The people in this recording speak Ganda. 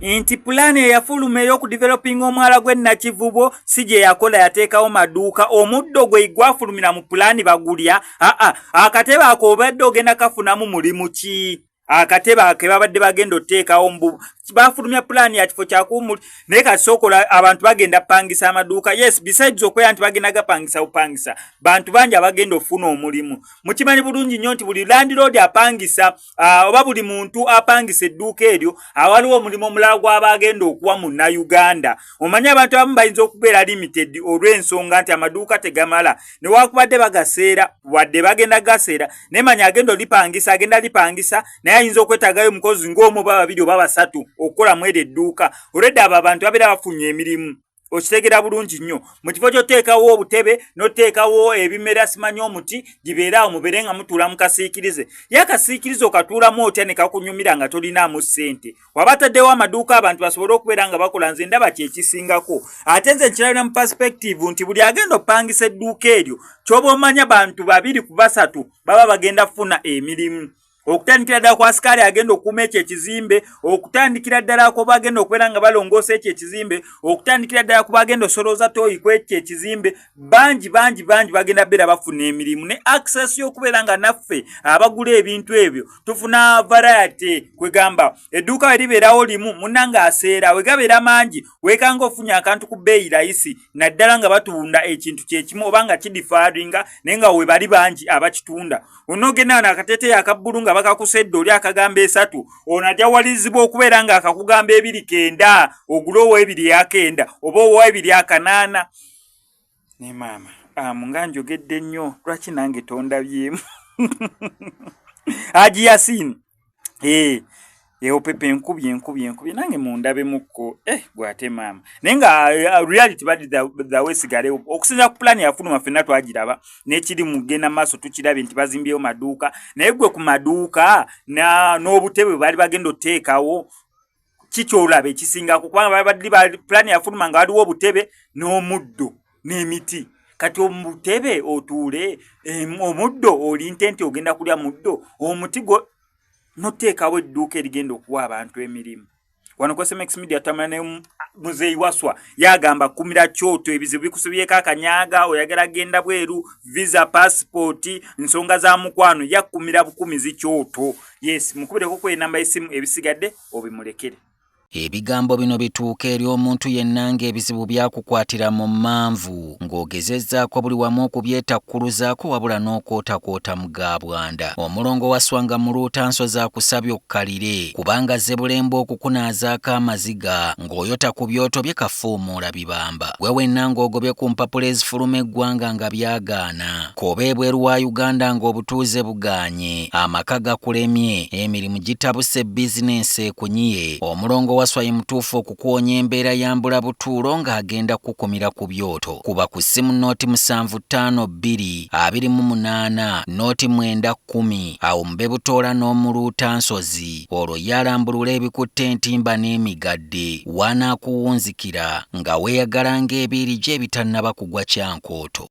nti pulaani eyafuluma ey'okudevelopinga omwala gw'ennakivubo si gye yakola yateekawo maduuka omuddo gwe gwafulumira mu pulaani bagulya akatebe ako obadde ogenda kafunamu mulimu ki akatebe ake babadde bagenda oteekawo bafulumya pulaani ya kifo kyakuwumuli naye kati sookola abantu bagenda pangisa amaduuka yes besides okweya nti bagenda gapangisa bupangisa bantu bangi abagenda ofuna omulimu mukimanyi bulungi nnyo nti buli landlord apangisa oba buli muntu apangisa edduuka eryo awaliwo omulimu omulala gw'aba agenda okuwa munnayuganda omanyi abantu abamu bayinza okubeera limited olw'ensonga nti amaduuka tegamala newakubadde bagaseera wadde bagenda gaseera naye manya agenda lipangisa naye ayinza okwetaagayo omukozi ng'omu ba babiri oba basatu okukola mwere edduuka olwedde abo abantu babeera bafunye emirimu okitegera bulungi nnyo mu kifo ky'oteekawo obutebe n'oteekawo ebimera simanyi omuti gibeeraawo mubeere nga mutuula mu kasiikirize ye akasiikirize okatuulamu otya ne kakunyumira nga tolinaamu ssente waba ataddewo amaduuka abantu basobole okubeera nga bakola nze ndaba kyekisingako ate nze nkirabira mu perspective nti buli agenda opangisa edduuka eryo ky'oba omanya bantu 2 ku 3 baba bagenda kufuna emirimu okutandikira ddala ku asikaali agenda okuuma ekyo ekizimbe okutandikira ddala ku bagenda okubeera nga balongoosa ekyo ekizimbe okutandikira ddala ku bagenda osolooza tooyi ku ekyo ekizimbe bangi bagenda beera bafuna emirimu ne access y'okubeera nga naffe abagula ebintu ebyo tufuna variety kwegamba edduuka we libeerawo limu munnanga aseera we gabeera mangi weekanga ofunye akantu ku bbeeyi layisi naddala nga batunda ekintu kyekimu oba nga kidifaaringa naye nga we bali bangi abakitunda onoogenda wano akateeteeyi akabbulu nga bakakusedde oli akagamba 3 ono ajawalizibwa okubeera nga akakugamba 2.9 ogule ow'2.9 oba ow'2.8 ne maama nga njogedde nnyo lwaki nange tondabyemu Haji Yasin opepe enkubye nange mundabemukko bwate maama naye nga reality badi dawe sigalewo okusinza ku plan yafuluma ffenna twagiraba n'ekiri mugenda maaso tukirabye nti bazimbyewo maduuka naye gwe ku maduuka n'obutebe bali bagenda oteekawo kikyolaba ekisingako kubanga plan yafuluma nga waliwo obutebe n'omuddo n'emiti kati omutebe otuule omuddo olinte nti ogenda kulya muddo omuti gwo noteekawo edduuka erigenda okuwa abantu emirimu wano kwa SMX Media tamala ne muzeeyi waswa yagamba kumira kyoto ebizibu bikusubyeko akanyaga oyagala genda bweru visa passport nsonga za mukwano yakumira bukumizi kyoto yes mukubireko ku enamba y'essimu ebisigadde obimulekere Ebigambo bino bituuka eri omuntu yenna ng'ebizibu byakukwatira mu manvu ng'ogezezzaako buli wamu okubyetakkuluzaako wabula n'okwotakwota mu gaabwanda. Omulongo waswanga mu Luutanso zaakusabye okkalire kubanga Zebbulembo okukunaazaako amaziga ng'oyota ku byoto bye kafuumuula bibamba. Gwe wenna ng'ogobye ku mpapula ezifuluma eggwanga nga byagaana. Koba ebweru wa Uganda ng'obutuuze bugaanye. Amaka gakulemye, emirimu gitabuse bizinensi ekunyiye. Omulongo waswaye mutuufu okukuwonya embeera ya mbulabutuulo ng'agenda kukumira ku byoto. Kuba ku ssimu nooti 7552 28 nooti 910 awo mube butoola n'omu Luutansozi olwo yalambulula ebikutte entimba n'emigadde wanaakuwunzikira nga weeyagala ng'ebiiri gye ebitannaba kugwa kyankooto.